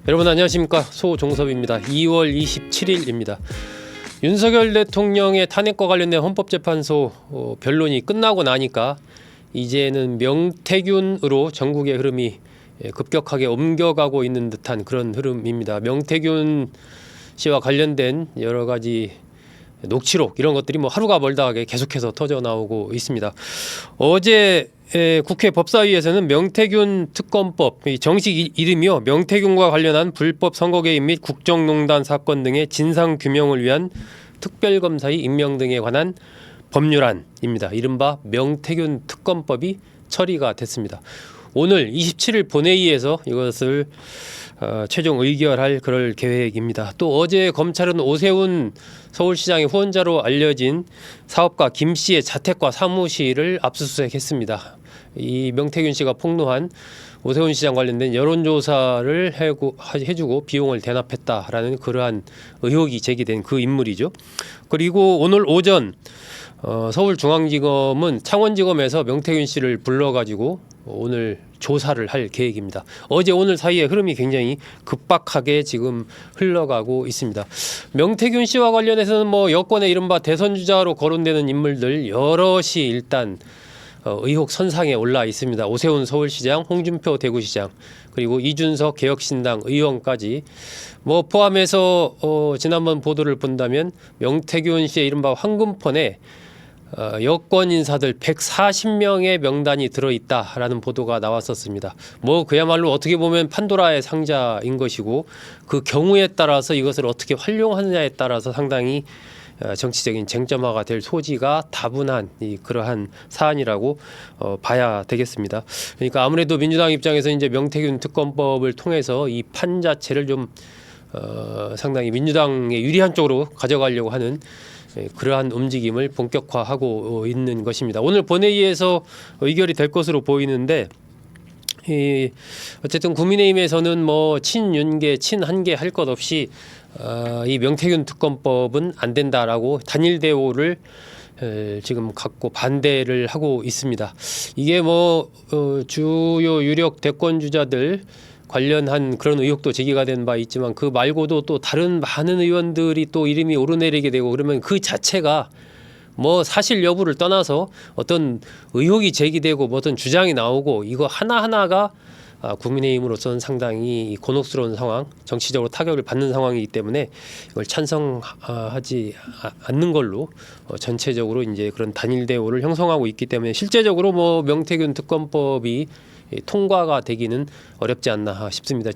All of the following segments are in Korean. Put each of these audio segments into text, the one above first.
여러분 안녕하십니까, 소종섭입니다. 2월 27일입니다. 윤석열 대통령의 탄핵과 관련된 헌법재판소 변론이 끝나고 나니까 이제는 명태균으로 전국의 흐름이 급격하게 옮겨가고 있는 듯한 그런 흐름입니다. 명태균 씨와 관련된 여러 가지 녹취록 이런 것들이 뭐 하루가 멀다 하게 계속해서 터져 나오고 있습니다. 어제 국회 법사위에서는 명태균 특검법, 정식 이름이요, 명태균과 관련한 불법 선거 개입 및 국정농단 사건 등의 진상 규명을 위한 특별검사의 임명 등에 관한 법률안입니다. 이른바 명태균 특검법이 처리가 됐습니다. 오늘 27일 본회의에서 이것을 최종 의결할 그럴 계획입니다. 또 어제 검찰은 오세훈 서울시장의 후원자로 알려진 사업가 김 씨의 자택과 사무실을 압수수색했습니다. 이 명태균 씨가 폭로한 오세훈 시장 관련된 여론조사를 해주고 비용을 대납했다라는 그러한 의혹이 제기된 그 인물이죠. 그리고 오늘 오전 서울중앙지검은 창원지검에서 명태균 씨를 불러가지고 오늘 조사를 할 계획입니다. 어제 오늘 사이에 흐름이 굉장히 급박하게 지금 흘러가고 있습니다. 명태균 씨와 관련해서는 뭐 여권의 이른바 대선 주자로 거론되는 인물들 여럿이 일단 의혹 선상에 올라 있습니다. 오세훈 서울시장, 홍준표 대구시장, 그리고 이준석 개혁신당 의원까지 뭐 포함해서 지난번 보도를 본다면 명태균 씨의 이른바 황금폰에 여권 인사들 140명의 명단이 들어있다라는 보도가 나왔었습니다. 뭐 그야말로 어떻게 보면 판도라의 상자인 것이고, 그 경우에 따라서 이것을 어떻게 활용하느냐에 따라서 상당히 정치적인 쟁점화가 될 소지가 다분한 그러한 사안이라고 봐야 되겠습니다. 그러니까 아무래도 민주당 입장에서 이제 명태균 특검법을 통해서 이 판 자체를 좀 상당히 민주당에 유리한 쪽으로 가져가려고 하는 그러한 움직임을 본격화하고 있는 것입니다. 오늘 본회의에서 의결이 될 것으로 보이는데, 어쨌든 국민의힘에서는 뭐 친윤계, 친한계 할 것 없이 이 명태균 특검법은 안 된다라고 단일 대오를 지금 갖고 반대를 하고 있습니다. 이게 뭐 주요 유력 대권 주자들 관련한 그런 의혹도 제기가 된 바 있지만, 그 말고도 또 다른 많은 의원들이 또 이름이 오르내리게 되고 그러면 그 자체가 뭐 사실 여부를 떠나서 어떤 의혹이 제기되고 뭐 어떤 주장이 나오고 이거 하나하나가 국민의힘으로서는 상당히 곤혹스러운 상황, 정치적으로 타격을 받는 상황이기 때문에 이걸 찬성하지 않는 걸로 전체적으로 이제 그런 단일 대오를 형성하고 있기 때문에 실제적으로 뭐 명태균 특검법이 통과가 되기는 어렵지 않나 싶습니다.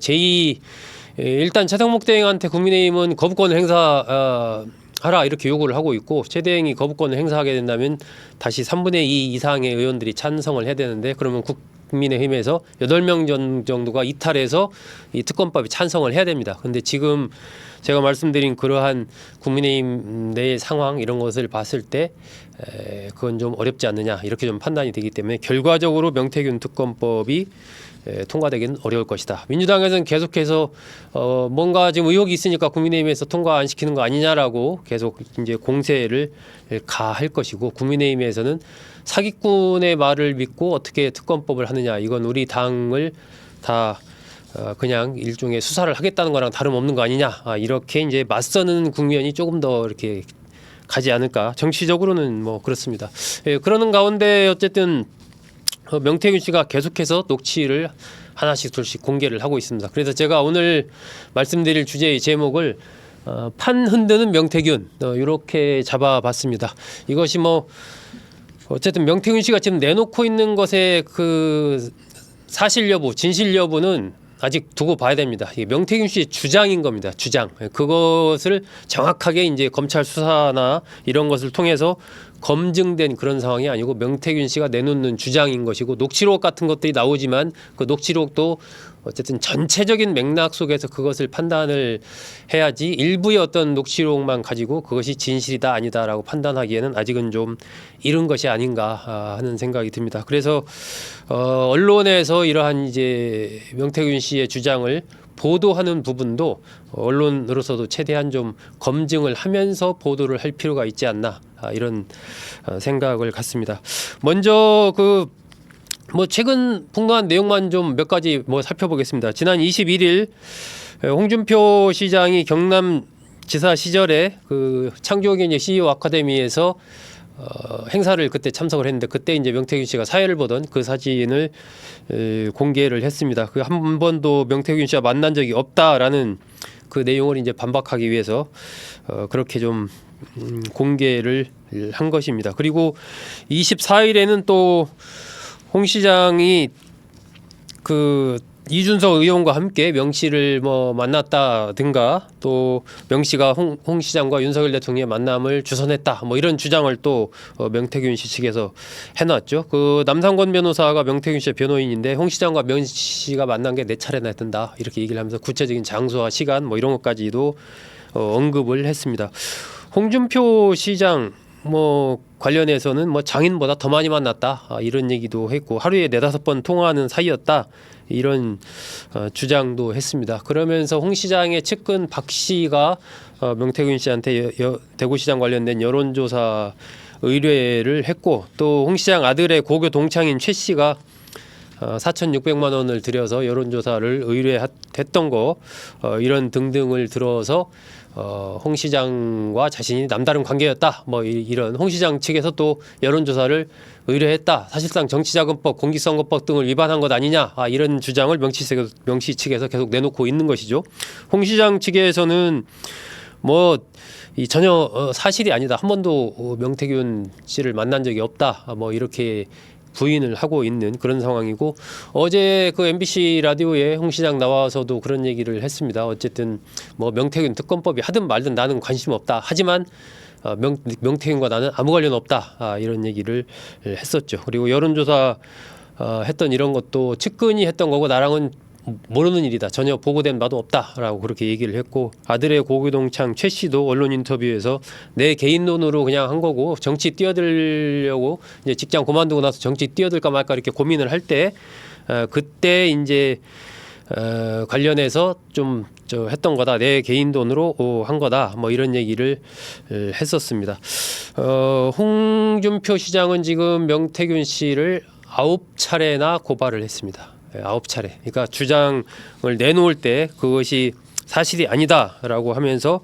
일단 최상목 대행한테 국민의힘은 거부권을 행사하라 이렇게 요구를 하고 있고, 최 대행이 거부권을 행사하게 된다면 다시 3분의 2 이상의 의원들이 찬성을 해야 되는데, 그러면 국민의힘에서 8명 정도가 이탈해서 이 특검법에 찬성을 해야 됩니다. 그런데 지금 제가 말씀드린 그러한 국민의힘 내 상황 이런 것을 봤을 때 그건 좀 어렵지 않느냐 이렇게 좀 판단이 되기 때문에 결과적으로 명태균 특검법이 통과되기는 어려울 것이다. 민주당에서는 계속해서 뭔가 지금 의혹이 있으니까 국민의힘에서 통과 안 시키는 거 아니냐라고 계속 이제 공세를 가할 것이고, 국민의힘에서는 사기꾼의 말을 믿고 어떻게 특검법을 하느냐, 이건 우리 당을 다 그냥 일종의 수사를 하겠다는 거랑 다름없는 거 아니냐, 이렇게 이제 맞서는 국면이 조금 더 이렇게 가지 않을까. 정치적으로는 뭐 그렇습니다. 그러는 가운데 어쨌든 명태균 씨가 계속해서 녹취를 하나씩 둘씩 공개를 하고 있습니다. 그래서 제가 오늘 말씀드릴 주제의 제목을 판 흔드는 명태균 이렇게 잡아봤습니다. 이것이 뭐 어쨌든 명태균 씨가 지금 내놓고 있는 것의 그 사실 여부, 진실 여부는 아직 두고 봐야 됩니다. 이게 명태균 씨의 주장인 겁니다. 주장. 그것을 정확하게 이제 검찰 수사나 이런 것을 통해서 검증된 그런 상황이 아니고 명태균 씨가 내놓는 주장인 것이고, 녹취록 같은 것들이 나오지만 그 녹취록도 어쨌든 전체적인 맥락 속에서 그것을 판단을 해야지, 일부의 어떤 녹취록만 가지고 그것이 진실이다 아니다라고 판단하기에는 아직은 좀 이른 것이 아닌가 하는 생각이 듭니다. 그래서 언론에서 이러한 이제 명태균 씨의 주장을 보도하는 부분도 언론으로서도 최대한 좀 검증을 하면서 보도를 할 필요가 있지 않나, 이런 생각을 갖습니다. 먼저 뭐 최근 폭로한 내용만 좀 몇 가지 뭐 살펴보겠습니다. 지난 21일 홍준표 시장이 경남지사 시절에 그 창조경제 CEO 아카데미에서 행사를 그때 참석을 했는데, 그때 이제 명태균 씨가 사회를 보던 그 사진을 공개를 했습니다. 그 한 번도 명태균 씨와 만난 적이 없다라는 그 내용을 이제 반박하기 위해서 그렇게 좀 공개를 한 것입니다. 그리고 24일에는 또 홍 시장이 그 이준석 의원과 함께 명 씨를 뭐 만났다든가, 또 명 씨가 홍 시장과 윤석열 대통령의 만남을 주선했다, 뭐 이런 주장을 또 명태균 씨 측에서 해놨죠. 그 남상권 변호사가 명태균 씨의 변호인인데, 홍 시장과 명 씨가 만난 게 4차례나 했던다, 이렇게 얘기를 하면서 구체적인 장소와 시간 뭐 이런 것까지도 언급을 했습니다. 홍준표 시장 뭐 관련해서는 뭐 장인보다 더 많이 만났다, 이런 얘기도 했고, 하루에 4-5번 통화하는 사이였다, 이런 주장도 했습니다. 그러면서 홍 시장의 측근 박 씨가 명태균 씨한테 대구시장 관련된 여론조사 의뢰를 했고, 또 홍 시장 아들의 고교 동창인 최 씨가 4,600만 원을 들여서 여론조사를 의뢰했던 거, 이런 등등을 들어서 홍 시장과 자신이 남다른 관계였다, 뭐 이런 홍 시장 측에서 또 여론조사를 의뢰했다, 사실상 정치자금법, 공직선거법 등을 위반한 것 아니냐, 이런 주장을 명 씨 측에서 계속 내놓고 있는 것이죠. 홍 시장 측에서는 뭐 전혀 사실이 아니다, 한 번도 명태균 씨를 만난 적이 없다, 뭐 이렇게 부인을 하고 있는 그런 상황이고, 어제 그 MBC 라디오에 홍 시장 나와서도 그런 얘기를 했습니다. 어쨌든 뭐 명태균 특검법이 하든 말든 나는 관심 없다, 하지만 명태균과 나는 아무 관련 없다, 이런 얘기를 했었죠. 그리고 여론조사 했던 이런 것도 측근이 했던 거고 나랑은 모르는 일이다, 전혀 보고된 바도 없다라고 그렇게 얘기를 했고, 아들의 고교동창 최 씨도 언론 인터뷰에서 내 개인 돈으로 그냥 한 거고, 정치 뛰어들려고 이제 직장 그만두고 나서 정치 뛰어들까 말까 이렇게 고민을 할 때 그때 이제 관련해서 좀 했던 거다, 내 개인 돈으로 한 거다, 뭐 이런 얘기를 했었습니다. 홍준표 시장은 지금 명태균 씨를 9차례나 고발을 했습니다. 9차례. 그러니까 주장을 내놓을 때 그것이 사실이 아니다라고 하면서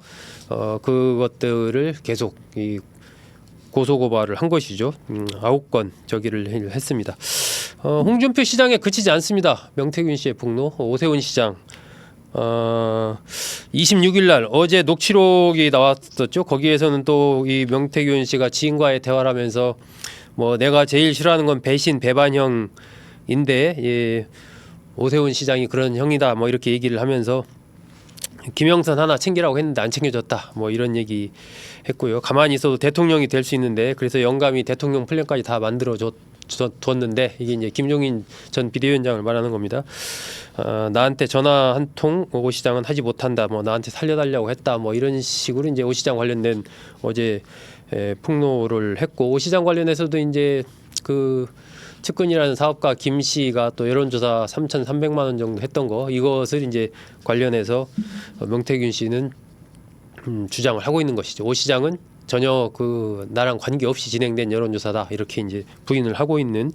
그것들을 계속 고소 고발을 한 것이죠. 9건 저기를 했습니다. 홍준표 시장에 그치지 않습니다. 명태균 씨의 폭로. 오세훈 시장 26일 날 어제 녹취록이 나왔었죠. 거기에서는 또 이 명태균 씨가 지인과의 대화를 하면서 뭐 내가 제일 싫어하는 건 배신 배반형인데, 예, 오세훈 시장이 그런 형이다, 뭐 이렇게 얘기를 하면서 김영선 하나 챙기라고 했는데 안 챙겨줬다, 뭐 이런 얘기 했고요. 가만히 있어도 대통령이 될 수 있는데, 그래서 영감이 대통령 플랜까지 다 만들어 줬는데, 이게 이제 김종인 전 비대위원장을 말하는 겁니다. 나한테 전화 한 통 오 시장은 하지 못한다, 뭐 나한테 살려달라고 했다, 뭐 이런 식으로 이제 오 시장 관련된 어제 폭로를 했고, 오 시장 관련해서도 이제 그 측근이라는 사업가 김 씨가 또 여론조사 3,300만 원 정도 했던 거, 이것을 이제 관련해서 명태균 씨는 주장을 하고 있는 것이죠. 오 시장은 전혀 그 나랑 관계없이 진행된 여론조사다, 이렇게 이제 부인을 하고 있는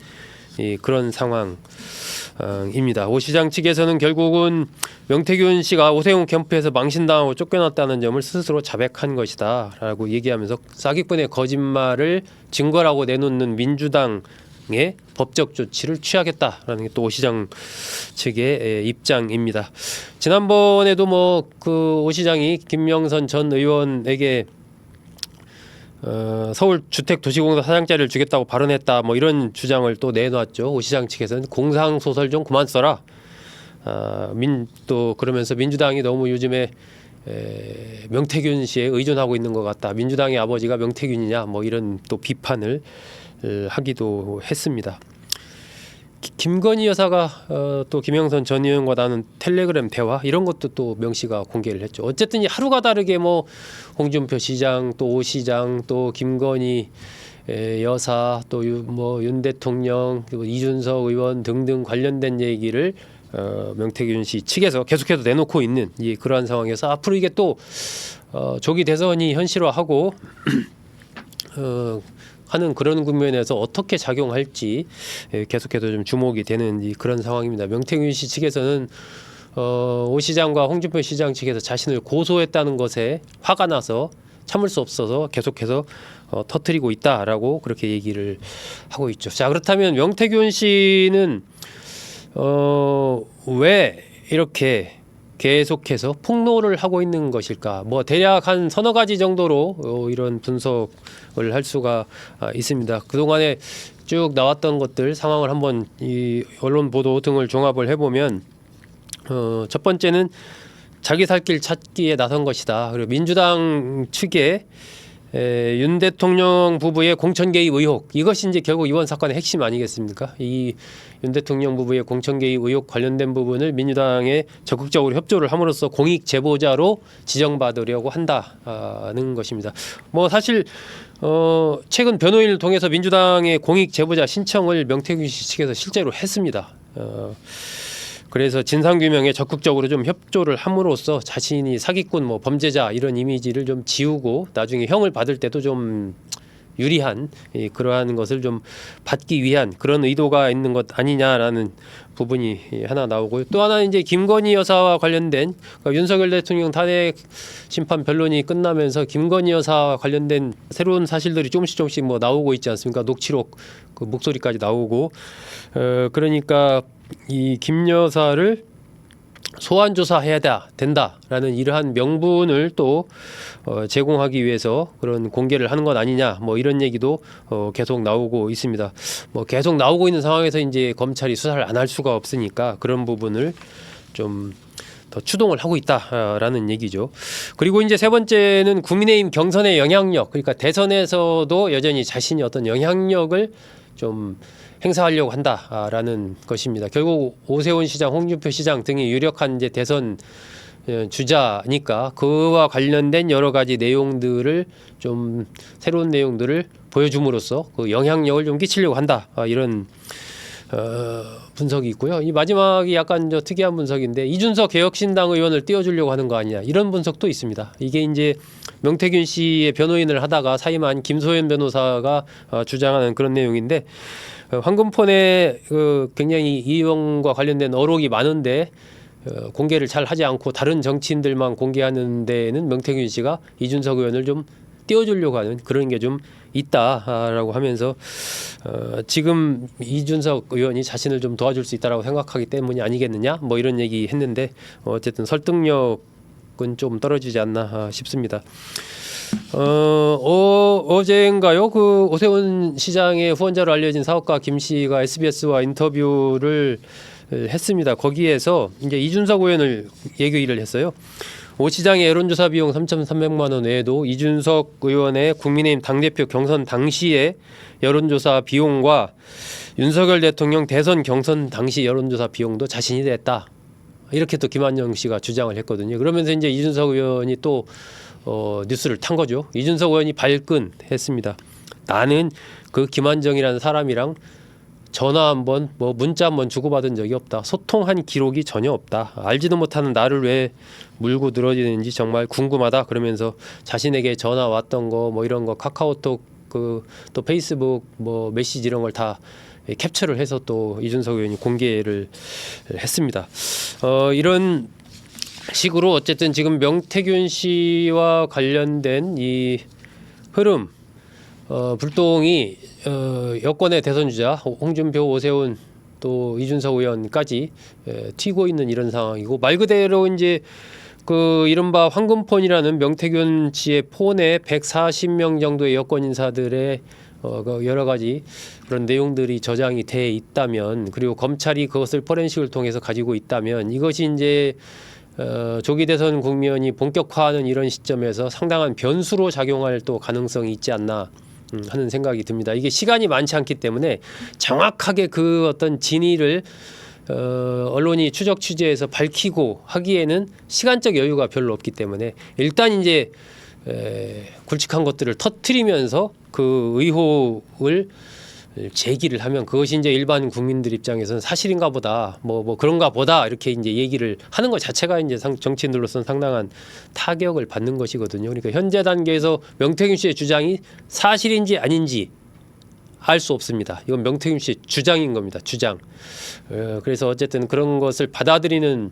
그런 상황입니다. 오 시장 측에서는 결국은 명태균 씨가 오세훈 캠프에서 망신당하고 쫓겨났다는 점을 스스로 자백한 것이다라고 얘기하면서 사기꾼의 거짓말을 증거라고 내놓는 민주당의 법적 조치를 취하겠다라는 게 또 오 시장 측의 입장입니다. 지난번에도 뭐 그 오 시장이 김명선 전 의원에게 서울 주택도시공사 사장자리를 주겠다고 발언했다, 뭐 이런 주장을 또 내놨죠. 오 시장 측에서는 공상 소설 좀 그만 써라. 또 그러면서 민주당이 너무 요즘에 명태균 씨에 의존하고 있는 것 같다, 민주당의 아버지가 명태균이냐, 뭐 이런 또 비판을 하기도 했습니다. 김건희 여사가 또 김영선 전 의원과 나눈 텔레그램 대화, 이런 것도 또 명 씨가 공개를 했죠. 어쨌든 하루가 다르게 뭐 홍준표 시장, 또 오 시장, 또 김건희 여사, 또 뭐 윤 대통령, 그리고 이준석 의원 등등 관련된 얘기를 명태균 씨 측에서 계속해서 내놓고 있는 그러한 상황에서 앞으로 이게 또 조기 대선이 현실화하고 하는 그런 국면에서 어떻게 작용할지 계속해서 좀 주목이 되는 그런 상황입니다. 명태균 씨 측에서는 오 시장과 홍준표 시장 측에서 자신을 고소했다는 것에 화가 나서 참을 수 없어서 계속해서 터뜨리고 있다라고 그렇게 얘기를 하고 있죠. 자, 그렇다면 명태균 씨는 왜 이렇게 계속해서 폭로를 하고 있는 것일까? 뭐 대략 한 서너 가지 정도로 이런 분석을 할 수가 있습니다. 그동안에 쭉 나왔던 것들 상황을 한번 이 언론 보도 등을 종합을 해보면 첫 번째는 자기 살 길 찾기에 나선 것이다. 그리고 민주당 측에 윤 대통령 부부의 공천 개입 의혹, 이것이 이제 결국 이번 사건의 핵심 아니겠습니까? 이 윤 대통령 부부의 공천 개입 의혹 관련된 부분을 민주당에 적극적으로 협조를 함으로써 공익 제보자로 지정받으려고 한다는 것입니다. 뭐 사실 최근 변호인을 통해서 민주당의 공익 제보자 신청을 명태균 씨 측에서 실제로 했습니다. 그래서 진상규명에 적극적으로 좀 협조를 함으로써 자신이 사기꾼, 뭐 범죄자 이런 이미지를 좀 지우고 나중에 형을 받을 때도 좀 유리한 그러한 것을 좀 받기 위한 그런 의도가 있는 것 아니냐라는 부분이 하나 나오고요. 또 하나는 이제 김건희 여사와 관련된 그러니까 윤석열 대통령 탄핵 심판 변론이 끝나면서 김건희 여사와 관련된 새로운 사실들이 조금씩 뭐 나오고 있지 않습니까? 녹취록 그 목소리까지 나오고 그러니까 이 김 여사를 소환 조사해야 된다라는 이러한 명분을 또 제공하기 위해서 그런 공개를 하는 것 아니냐 뭐 이런 얘기도 계속 나오고 있습니다. 뭐 계속 나오고 있는 상황에서 이제 검찰이 수사를 안 할 수가 없으니까 그런 부분을 좀 더 추동을 하고 있다라는 얘기죠. 그리고 이제 세 번째는 국민의힘 경선의 영향력, 그러니까 대선에서도 여전히 자신이 어떤 영향력을 좀 행사하려고 한다라는 것입니다. 결국 오세훈 시장, 홍준표 시장 등이 유력한 이제 대선 주자니까 그와 관련된 여러 가지 내용들을 좀 새로운 내용들을 보여줌으로써 그 영향력을 좀 끼치려고 한다 이런 분석이 있고요. 이 마지막이 약간 특이한 분석인데 이준석 개혁신당 의원을 띄워주려고 하는 거 아니냐 이런 분석도 있습니다. 이게 이제 명태균 씨의 변호인을 하다가 사임한 김소연 변호사가 주장하는 그런 내용인데 황금폰에 굉장히 이 의원과 관련된 어록이 많은데 공개를 잘 하지 않고 다른 정치인들만 공개하는 데에는 명태균 씨가 이준석 의원을 좀 띄워주려고 하는 그런 게 좀 있다라고 하면서 지금 이준석 의원이 자신을 좀 도와줄 수 있다라고 생각하기 때문이 아니겠느냐 뭐 이런 얘기 했는데 어쨌든 설득력은 좀 떨어지지 않나 싶습니다. 어제인가요? 그 오세훈 시장의 후원자로 알려진 사업가 김 씨가 SBS와 인터뷰를 했습니다. 거기에서 이제 이준석 의원을 얘기를 했어요. 오 시장의 여론조사 비용 3,300만 원 외에도 이준석 의원의 국민의힘 당대표 경선 당시의 여론조사 비용과 윤석열 대통령 대선 경선 당시 여론조사 비용도 자신이 냈다. 이렇게 또 김한영 씨가 주장을 했거든요. 그러면서 이제 이준석 의원이 또 뉴스를 탄 거죠. 이준석 의원이 발끈했습니다. 나는 그 김한정이라는 사람이랑 전화 한번 뭐 문자 한번 주고받은 적이 없다. 소통한 기록이 전혀 없다. 알지도 못하는 나를 왜 물고 늘어지는지 정말 궁금하다. 그러면서 자신에게 전화 왔던 거 뭐 이런 거 카카오톡 또 페이스북 뭐 메시지 이런 걸 다 캡처를 해서 또 이준석 의원이 공개를 했습니다. 이런 식으로 어쨌든 지금 명태균 씨와 관련된 이 흐름 불똥이 여권의 대선 주자 홍준표, 오세훈 또 이준석 의원까지 튀고 있는 이런 상황이고 말 그대로 이제 그 이른바 황금폰이라는 명태균 씨의 폰에 140명 정도의 여권 인사들의 여러 가지 그런 내용들이 저장이 돼 있다면 그리고 검찰이 그것을 포렌식을 통해서 가지고 있다면 이것이 이제 조기 대선 국면이 본격화하는 이런 시점에서 상당한 변수로 작용할 또 가능성이 있지 않나 하는 생각이 듭니다. 이게 시간이 많지 않기 때문에 정확하게 그 어떤 진위를 언론이 추적 취재해서 밝히고 하기에는 시간적 여유가 별로 없기 때문에 일단 이제 굵직한 것들을 터뜨리면서 그 의혹을 제기를 하면 그것이 이제 일반 국민들 입장에서는 사실인가 보다 뭐 그런가 보다 이렇게 이제 얘기를 하는 것 자체가 이제 정치인들로서는 상당한 타격을 받는 것이거든요. 그러니까 현재 단계에서 명태균 씨의 주장이 사실인지 아닌지 알 수 없습니다. 이건 명태균 씨의 주장인 겁니다. 주장. 그래서 어쨌든 그런 것을 받아들이는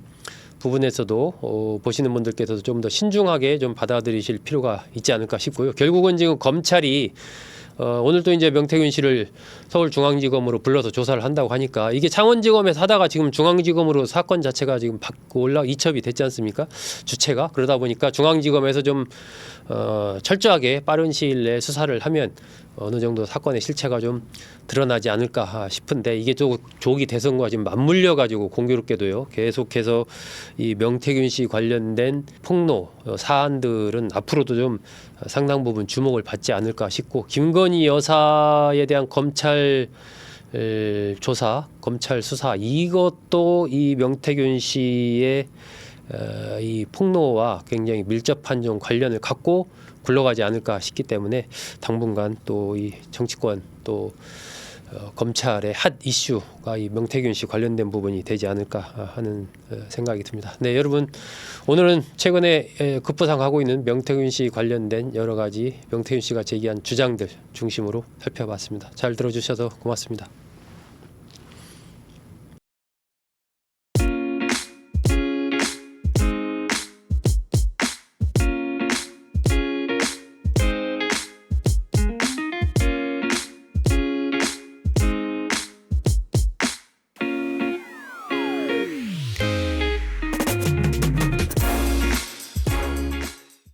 부분에서도 보시는 분들께서도 좀 더 신중하게 좀 받아들이실 필요가 있지 않을까 싶고요. 결국은 지금 검찰이 오늘 또 이제 명태균 씨를 서울중앙지검으로 불러서 조사를 한다고 하니까 이게 창원지검에서 하다가 지금 중앙지검으로 사건 자체가 지금 받고 이첩이 됐지 않습니까? 주체가. 그러다 보니까 중앙지검에서 좀 철저하게 빠른 시일 내에 수사를 하면 어느 정도 사건의 실체가 좀 드러나지 않을까 싶은데 이게 또 조기 대선과 지금 맞물려 가지고 공교롭게도요. 계속해서 이 명태균 씨 관련된 폭로 사안들은 앞으로도 좀 상당 부분 주목을 받지 않을까 싶고 김건희 여사에 대한 검찰 조사, 검찰 수사 이것도 이 명태균 씨의 이 폭로와 굉장히 밀접한 좀 관련을 갖고 굴러가지 않을까 싶기 때문에 당분간 또 이 정치권 또 검찰의 핫 이슈가 이 명태균 씨 관련된 부분이 되지 않을까 하는 생각이 듭니다. 네, 여러분 오늘은 최근에 급부상하고 있는 명태균 씨 관련된 여러 가지 명태균 씨가 제기한 주장들 중심으로 살펴봤습니다. 잘 들어주셔서 고맙습니다.